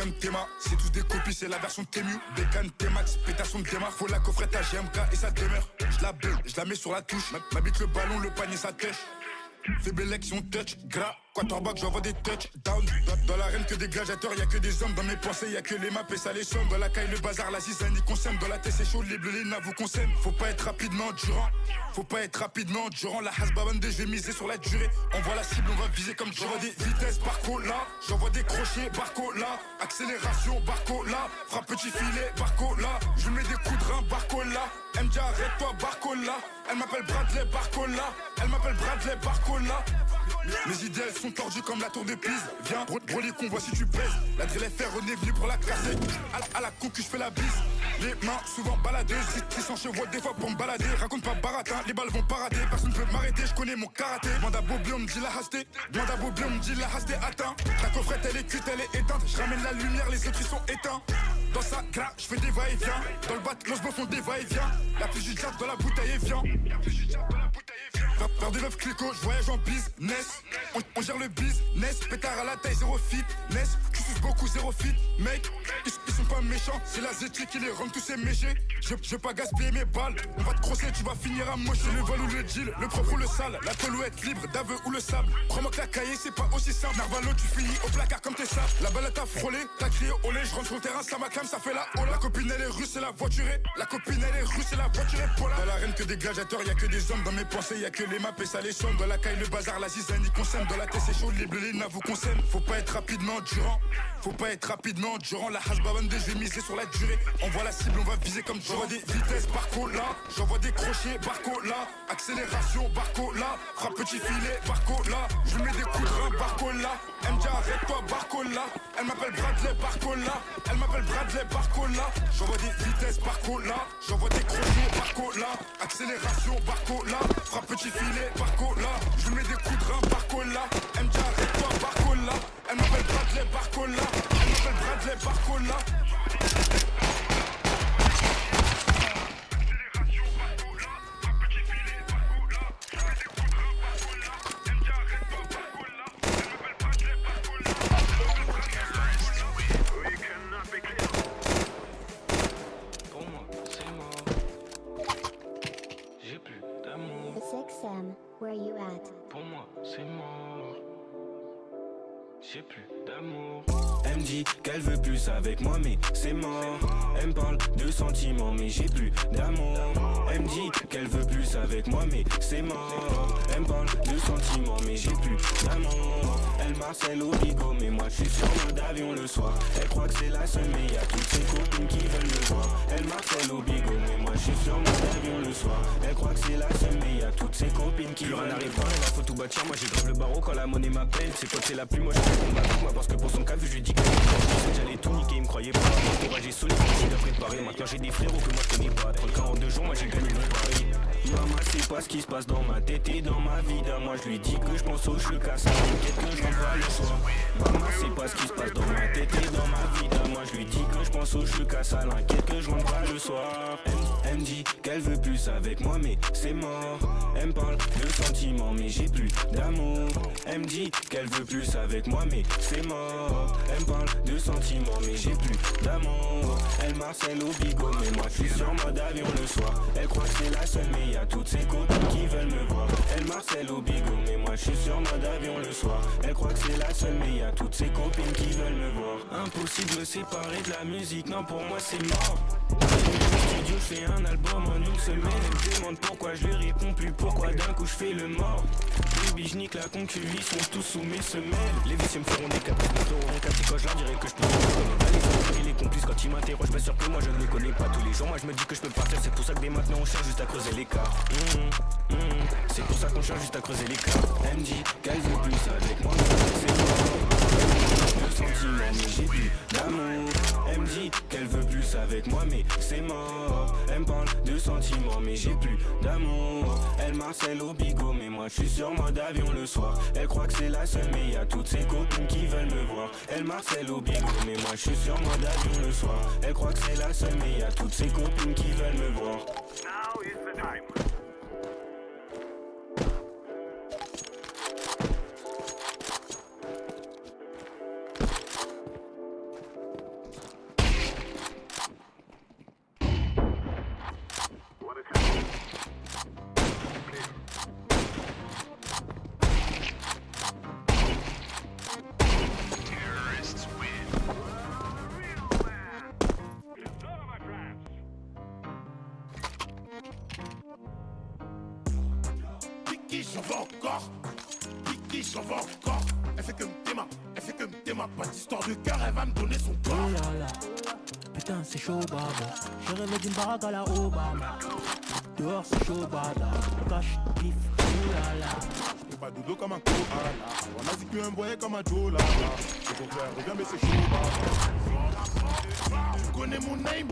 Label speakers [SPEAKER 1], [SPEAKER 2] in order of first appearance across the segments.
[SPEAKER 1] Bécane Théma, c'est tous des copies, c'est la version Tému. Bécane T-Max, pétation de démarre. Faut la coffrette à GMK et ça demeure. Je la bulle, je la mets sur la touche. M'habite le ballon, le panier, ça tèche. Fais bélection, touch, gras. Quarterback, j'envoie des touchdowns. Dans l'arène que des gladiateurs, y'a que des hommes. Dans mes pensées, y'a que les maps et ça les somme. Dans la caille, le bazar, la zizanie y consomme. Dans la tête, c'est chaud, les bleus, les nains vous consomment. Faut pas être rapidement durant. Faut pas être rapidement durant. La hasbabande, je vais miser sur la durée. On voit la cible, on va viser comme tu vois des vitesses, barco là. J'envoie des crochets, barco là. Accélération, barco là. Frappe petit filet, barco là. Je mets des coups de rein, barco là. MJ, arrête-toi, barco là. Elle m'appelle Bradley, barco là. Elle m'appelle Bradley, barco là. Mes idées elles sont tordues comme la tour de Pise. Viens, brûler qu'on voit si tu pèses. La drill FR, on est venu pour la casser. À la concu, je fais la bise. Les mains souvent baladeuses. 600 chevaux des fois pour me balader. Raconte pas baratin, les balles vont parader. Personne peut m'arrêter, je connais mon karaté. Demande à Bobby, on me dit la hasté. Demande à Bobby, on me dit la hasté atteint. Ta coffrette elle est cuite, elle est éteinte. Je ramène la lumière, les autres ils sont éteints. Dans sa gras, je fais des va-et-vient. Dans le bat, l'os font des va-et-vient. La plus du diable dans la bouteille et vient. Faire des meufs clico, je voyage en business. On gère le business. Pétard à la taille, zéro fitness. Tu suces beaucoup, zéro fit. Mec, ils sont pas méchants. C'est la zétie qui les rend tous ces méchés. Je veux pas gaspiller mes balles. On va te crosser, tu vas finir à mocher. Le vol ou le deal, le propre ou le sale. La tôle ou être libre, d'aveu ou le sable. Crois-moi que la cahier, c'est pas aussi simple. Narvalo, tu finis au placard comme tes sables. La balle t'a frôlé, t'as crié olé. Je rentre sur le terrain, ça m'acclame, ça fait la hola. La copine elle est russe, c'est la voiturée. La copine elle est russe, c'est la voiturée. Dans l'arène que des gladiateurs, y'a que des hommes. Dans mes pensées, y'a que les maps et ça les somme. Dans la caille, le bazar, la zizanie consomme. Dans la tête, c'est chaud, les bleus, les nains vous consomment. Faut pas être rapidement durant. Faut pas être rapidement durant. La hasbabande, je vais miser sur la durée. On voit la cible, on va viser comme tu vois des vitesses, barco là. J'envoie des crochets, barco là. Accélération, barco là. Frappe petit filet, barco là. Je mets des coups de rein, barco là. MJ, arrête-toi, barco là. Elle m'appelle Bradley, barco là. Elle m'appelle Bradley, barco là. J'envoie des vitesses, barco là. J'envoie des crochets, barco là. Accélération, barco là. Frappe petit filet, barco là. Je mets des coups de rein, barco là. MJ, arrête-toi, barco là. Elle m'appelle Bradley, barco là. Elle m'appelle Bradley, barco là.
[SPEAKER 2] Where you at?
[SPEAKER 3] Pour moi, c'est mort. J'ai plus d'amour. Elle me dit qu'elle veut plus avec moi, mais c'est mort. Elle me parle de sentiments, mais j'ai plus d'amour. Elle me dit qu'elle veut plus avec moi, mais c'est mort. Elle me parle de sentiments, mais j'ai plus d'amour. Elle marcelle au bigot, mais moi je suis sur mode avion le soir. Elle croit que c'est la seule, mais y'a toutes ses copines qui veulent me voir. Elle marcelle au bigot, mais moi je suis sur mode avion le soir. Elle croit que c'est la seule, mais y'a toutes ses copines qui veulent me voir. Elle faut tout bâtir, moi j'ai grave le barreau quand la monnaie m'appelle. C'est quoi que c'est la plus moche, je combat avec moi parce que pour son cas, vu je lui dis que j'allais tout niquer, il me croyait pas. Encouragé solide, j'ai bien préparé. Maintenant j'ai des frérots que moi je connais pas. 30 en 2 jours, moi j'ai gagné mon pari. Maman, c'est pas ce qui se passe dans ma tête et dans ma vie. Moi je lui dis que je pense au je casse à l'inquiète que je rentre pas le soir. Maman, c'est pas ce qui se passe dans ma tête et dans ma vie. Moi je lui dis que je pense au je casse à l'inquiète que je rentre pas le soir. Elle me dit qu'elle veut plus avec moi, mais c'est mort. Elle me parle de sentiments, mais j'ai plus d'amour. Elle me dit qu'elle veut plus avec moi, mais c'est mort. Elle me parle de sentiments, mais j'ai plus d'amour. Elle marcelle au bigot, mais moi je suis sur mode avion le soir. Elle croit que c'est la seule, mais y'a toutes ses copines qui veulent me voir. Elle marcelle au bigot, mais moi je suis sur mode avion le soir. Elle croit que c'est la seule, mais y'a toutes ses copines qui veulent me voir. Impossible de me séparer de la musique, non pour moi c'est mort. Studio, je fais un album en une semaine. Elle me demande pourquoi, je lui réponds plus pourquoi. D'un coup je fais le mort. Baby, je nique la concu, ils sont tous sous mes semelles. Les vicieux me feront des caprices, me feront capter quand je leur dirai que je peux pas les autres, les complices quand ils m'interrogent, bien sûr que moi je ne les connais pas tous les jours. Moi je me dis que je peux partir, c'est pour ça que dès maintenant on cherche juste à creuser l'écart. C'est pour ça qu'on cherche juste à creuser l'écart. Elle me dit qu'elle veut plus avec moi, c'est mort. De sentiments, mais j'ai plus d'amour. Elle me dit qu'elle veut plus avec moi, mais c'est mort. Elle me parle de sentiments, mais j'ai plus d'amour. Elle marcelle au bigot, mais moi je suis sur mode avion le soir. Elle croit que c'est la seule, mais y'a toutes ses copines qui veulent me voir. Elle marcelle au bigot, mais moi je suis sur mode avion le soir. Elle croit que c'est la seule, mais y'a toutes ses copines qui veulent me voir.
[SPEAKER 4] Now is the time.
[SPEAKER 2] j'en veux encore. Kiki, j'en veux encore. Elle fait que me téma, pas d'histoire de cœur, elle va me donner son corps.
[SPEAKER 4] Oh là là, putain c'est chaud baba. J'ai rêvé d'une baraque à la Obama. Dehors c'est chaud baba. Cache, pif, oh là là.
[SPEAKER 2] J'étais pas dodo comme un koala. On a dit qu'un boy comme un Jola. Le contraire revient mais c'est chaud baba. Tu connais mon name?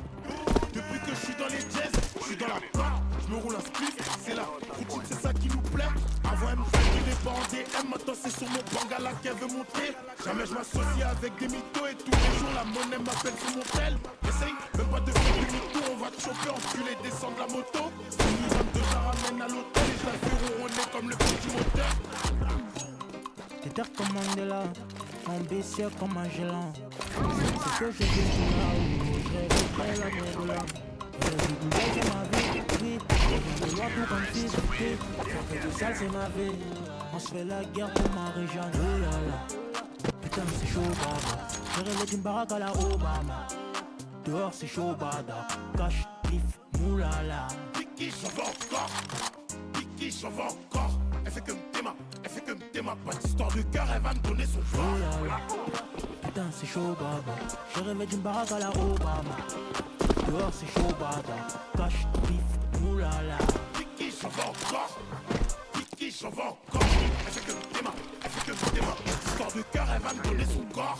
[SPEAKER 2] Depuis que je suis dans les jazz, je suis dans la part. Je me roule un split, c'est la routine, c'est ça qui nous plaît. Avant elle me faisait des bandés, elle maintenant c'est sur mon bangala qu'elle veut monter. Jamais je m'associe avec des mythos et tous les jours la monnaie m'appelle sur mon tel. Essaye même pas de faire des mythos, on va te choper, enculer, descendre la moto. Une dame de la ramène à l'hôtel et je la fais ronronner comme le petit moteur.
[SPEAKER 4] T'es terre comme Mandela, ambitieux comme Magellan. C'est ce que j'ai vécu là-haut, je rêverai la Médola. Et le boulet c'est ma vie, oui. Je me vois tout comme fils, oui. Faire que du sale c'est ma vie. On se fait la guerre pour ma région, oh là là. Putain c'est chaud baba. J'ai rêvé d'une baraque à la Obama. Dehors c'est chaud bada. Cache, pif, moulala.
[SPEAKER 2] Kiki j'en veux encore. Kiki j'en veux encore. Elle fait que me téma, pas d'histoire de cœur, elle va me donner son corps.
[SPEAKER 4] Oh là là, putain c'est chaud baba. J'ai rêvé d'une baraque à la Obama. Dehors c'est chaud bada. Cache, pif, moulala.
[SPEAKER 2] Kiki j'en veux encore. Kiki j'en veux encore. Elle fait que me téma, pas d'histoire de cœur, elle va me donner son corps.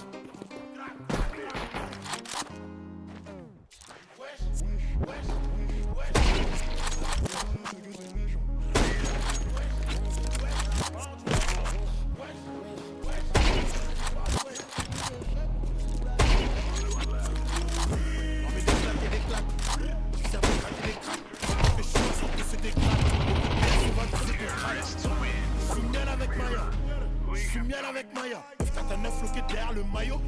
[SPEAKER 2] Je suis miel avec Maya. 9 floqué derrière le maillot.